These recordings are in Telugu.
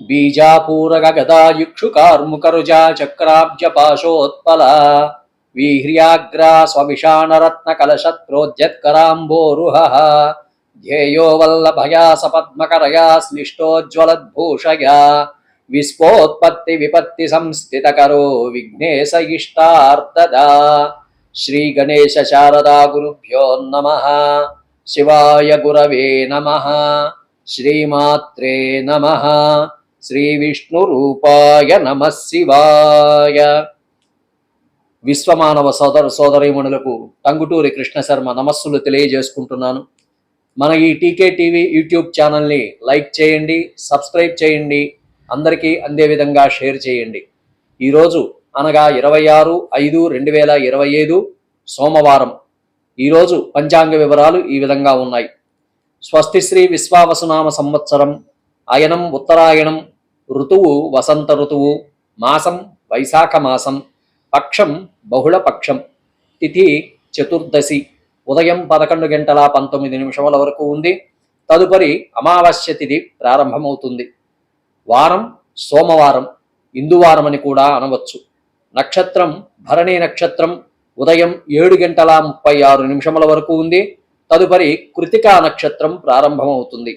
बीजापूरक गदायुक्षुकार्मुकरुजा चक्राब्ज पाशोत्पला वीह्र्याग्रा स्वविषाणरत्नकलशत्रोज्जत्कराम्बोरुहः ध्येयो वल्लभया सपद्मकरया स्लिष्टोज्ज्वलद्भूषया विस्फोत्पत्ति विपत्ति संस्थितकरो विघ्नेश इष्टार्थदा। श्री गणेश शारदा गुरुभ्यो नमः। शिवाय गुरवे नमः। श्रीमात्रे नमः। శ్రీ విష్ణురూపాయ నమః శివాయ. విశ్వమానవ సోదరీమణులకు టంగుటూరి కృష్ణ శర్మ నమస్సులు తెలియజేసుకుంటున్నాను. మన ఈ టీకే టీవీ యూట్యూబ్ ఛానల్ని లైక్ చేయండి, సబ్స్క్రైబ్ చేయండి, అందరికీ అందే విధంగా షేర్ చేయండి. ఈరోజు అనగా 26/5/2025 సోమవారం. ఈరోజు పంచాంగ వివరాలు ఈ విధంగా ఉన్నాయి. స్వస్తి శ్రీ విశ్వావసునామ సంవత్సరం, అయనం ఉత్తరాయణం, ఋతువు వసంత ఋతువు, మాసం వైశాఖ మాసం, పక్షం బహుళ పక్షం, తిథి చతుర్దశి, ఉదయం 11:19 వరకు ఉంది. తదుపరి అమావాస్య తిథి ప్రారంభమవుతుంది. వారం సోమవారం, ఇందువారం అని కూడా అనవచ్చు. నక్షత్రం భరణి నక్షత్రం, ఉదయం 7:36 వరకు ఉంది. తదుపరి కృతికా నక్షత్రం ప్రారంభమవుతుంది.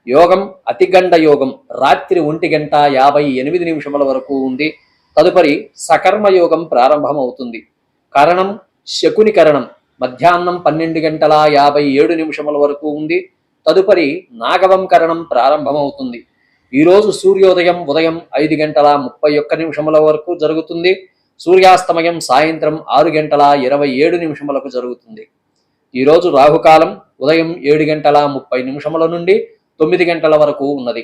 యోగం అతిగండ యోగం, రాత్రి 1:58 వరకు ఉంది. తదుపరి సకర్మ యోగం ప్రారంభమవుతుంది. కరణం శకుని కరణం, మధ్యాహ్నం 12:57 వరకు ఉంది. తదుపరి నాగవం కరణం ప్రారంభమవుతుంది. ఈరోజు సూర్యోదయం ఉదయం 5:31 వరకు జరుగుతుంది. సూర్యాస్తమయం సాయంత్రం 6:27 జరుగుతుంది. ఈరోజు రాహుకాలం ఉదయం 7:30 నుండి 9 వరకు ఉన్నది.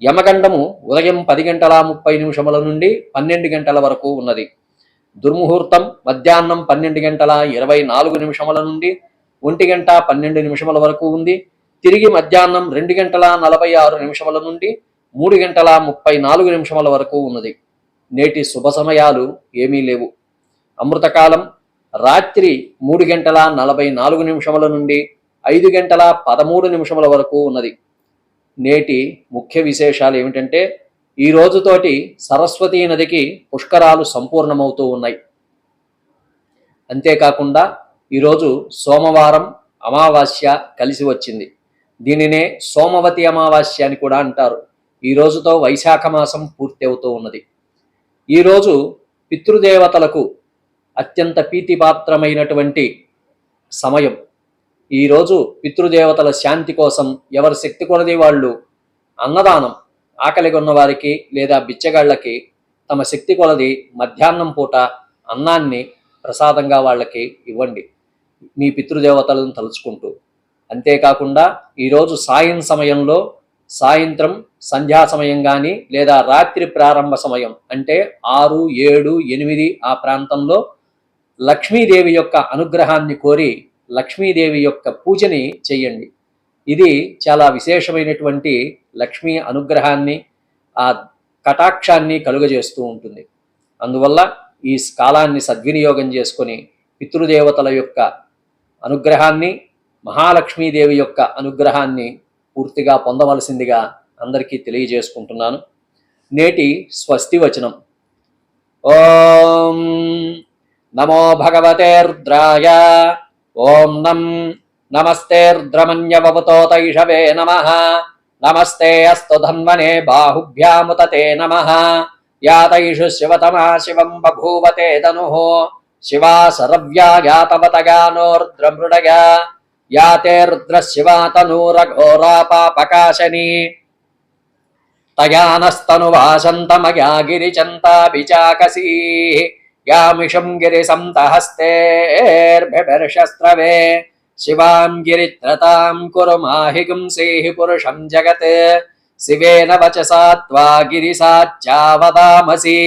యమగండము ఉదయం 10:30 నుండి 12 వరకు ఉన్నది. దుర్ముహూర్తం మధ్యాహ్నం 12:24 నుండి 1:12 వరకు ఉంది. తిరిగి మధ్యాహ్నం 2:46 నుండి 3:34 వరకు ఉన్నది. నేటి శుభ సమయాలు ఏమీ లేవు. అమృతకాలం రాత్రి 3:44 నుండి 5:13 వరకు ఉన్నది. నేటి ముఖ్య విశేషాలు ఏమిటంటే, ఈ రోజుతోటి సరస్వతీ నదికి పుష్కరాలు సంపూర్ణమవుతూ ఉన్నాయి. అంతేకాకుండా ఈరోజు సోమవారం అమావాస్య కలిసి వచ్చింది. దీనినే సోమవతి అమావాస్య అని కూడా అంటారు. ఈ రోజుతో వైశాఖ మాసం పూర్తి అవుతూ ఉన్నది. ఈరోజు పితృదేవతలకు అత్యంత ప్రీతిపాత్రమైనటువంటి సమయం. ఈరోజు పితృదేవతల శాంతి కోసం ఎవరి శక్తి కొలది వాళ్ళు అన్నదానం, ఆకలిగా ఉన్న వారికి లేదా బిచ్చగాళ్ళకి తమ శక్తి కొలది మధ్యాహ్నం పూట అన్నాన్ని ప్రసాదంగా వాళ్ళకి ఇవ్వండి, మీ పితృదేవతలను తలుచుకుంటూ. అంతేకాకుండా ఈరోజు సమయంలో సాయంత్రం సంధ్యా సమయం కానీ లేదా రాత్రి ప్రారంభ సమయం అంటే 6, 7, 8 ఆ ప్రాంతంలో లక్ష్మీదేవి యొక్క అనుగ్రహాన్ని కోరి లక్ష్మీదేవి యొక్క పూజని చెయ్యండి. ఇది చాలా విశేషమైనటువంటి లక్ష్మీ అనుగ్రహాన్ని, ఆ కటాక్షాన్ని కలుగజేస్తూ ఉంటుంది. అందువల్ల ఈ కాలాన్ని సద్వినియోగం చేసుకొని పితృదేవతల యొక్క అనుగ్రహాన్ని, మహాలక్ష్మీదేవి యొక్క అనుగ్రహాన్ని పూర్తిగా పొందవలసిందిగా అందరికీ తెలియజేసుకుంటున్నాను. నేటి స్వస్తి వచనం. ఓం నమో భగవతే రుద్రాయ. ఓం నమస్తేర్ద్రమన్యవతోతైషవే నమః. నమస్తే అస్తు ధన్వనే బాహుభ్యాముతతే నమః. యాతైషు శివతమా శివం బభూవతే తనుః. శివా సరవ్యా యాతవతగానోర్ద్రమృడగా. యాతే రుద్రశివా తనూరఘోరా పాపకాశని. తయానస్తనువాసంతమయా గిరిచంతాభిచాకసీ. యామిషం గిరిసంతహస్తేర్భిర్షస్త్రవే. శివాం గిరిత్రతాం కురు మాహిగుంసేహి పురుషం జగత్. శివేన వచసా త్వా గిరిసాచ్యావదామసి.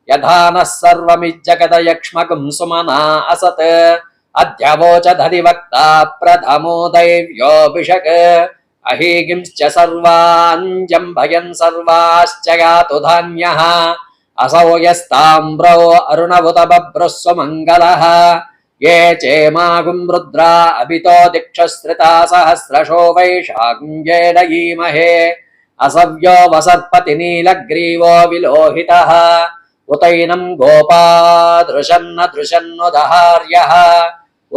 యథానః సర్వమిజ్జగదయక్ష్మకం సుమనా అసత్. అద్యవోచధరివక్తా ప్రథమో దైవ్యోభిషక్. అహీగింశ్చ సర్వాంజం భయన్ సర్వాశ్చ గాతు ధాన్యః. असौ यस्ताम्रो अरुणवुत बभ्रस्व मंगलः। ये चेमागुं रुद्रा अभितो दिक्षश्रिता सहस्रशो वैशाखं येडयीमहे। असव्यो वसर्पति नीलग्रीवो विलोहितः उतैनं गोपादृशन्न दृशन्नुदहार्यः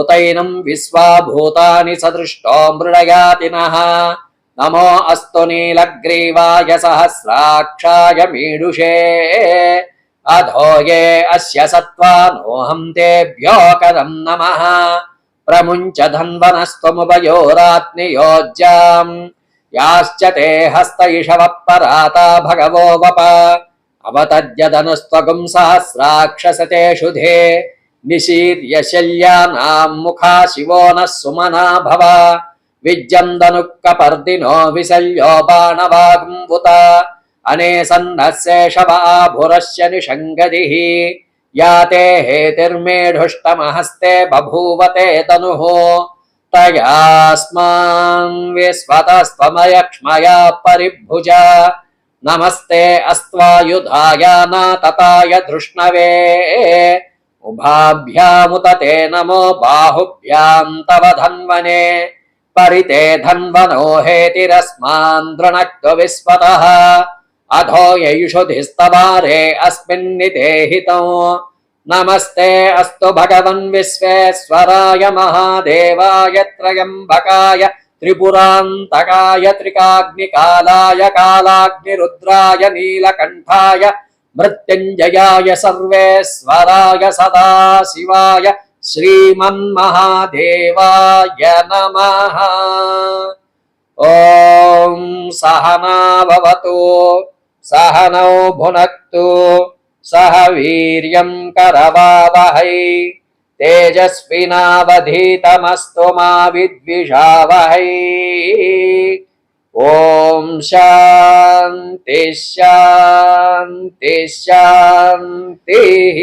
उतैनं विश्वाभूतानि सदृष्टो मृडयातिनः नमो अस्तु नीलग्रीवाय सहस्राक्षाय मीडुषे अधो ये अस्य सत्त्वानोऽहं तेभ्यो कदं नमः प्रमुञ्च धन्वनस्त्वमुभयोरात्नियोज्याम् याश्च ते हस्त इषवः पराता भगवो वप अवतद्यदनुस्त्वगुं सहस्राक्षसतेषु धे निशीर्य शल्यानां मुखा शिवो नः सुमना भव विज्यन्दनुक्कपर्दिनो विशल्यो बाणवागुम्बुत अनेसन्नः शेषवाभुरस्य निषङ्गदिः या ते हेतिर्मेढुष्टमहस्ते बभूवते तनुः तयास्मान् विस्वतस्त्वमयक्ष्मया परिभुज नमस्ते अस्त्वायुधाय नातताय धृष्णवे उभाभ्यामुत ते नमो बाहुभ्यां तव धन्वने परिते धन्वनो हेतिरस्मान् दृणक्तु विस्वतः अधो ययुषुधिस्तवारे अस्मिन्नितेहितो नमस्ते अस्तु भगवन् विश्वेश्वराय महादेवाय त्रयम्बकाय त्रिपुरान्तकाय त्रिकाग्निकालाय कालाग्निरुद्राय नीलकण्ठाय मृत्युञ्जयाय सर्वेश्वराय सदाशिवाय श्रीमन्महादेवाय नमः। ॐ सहना भवतु सहनौ भुनक्तु सह वीर्यं करवावहै तेजस्विनावधीतमस्तु मा विद्विषावहै। ॐ शान्ति शान्ति शान्तिः।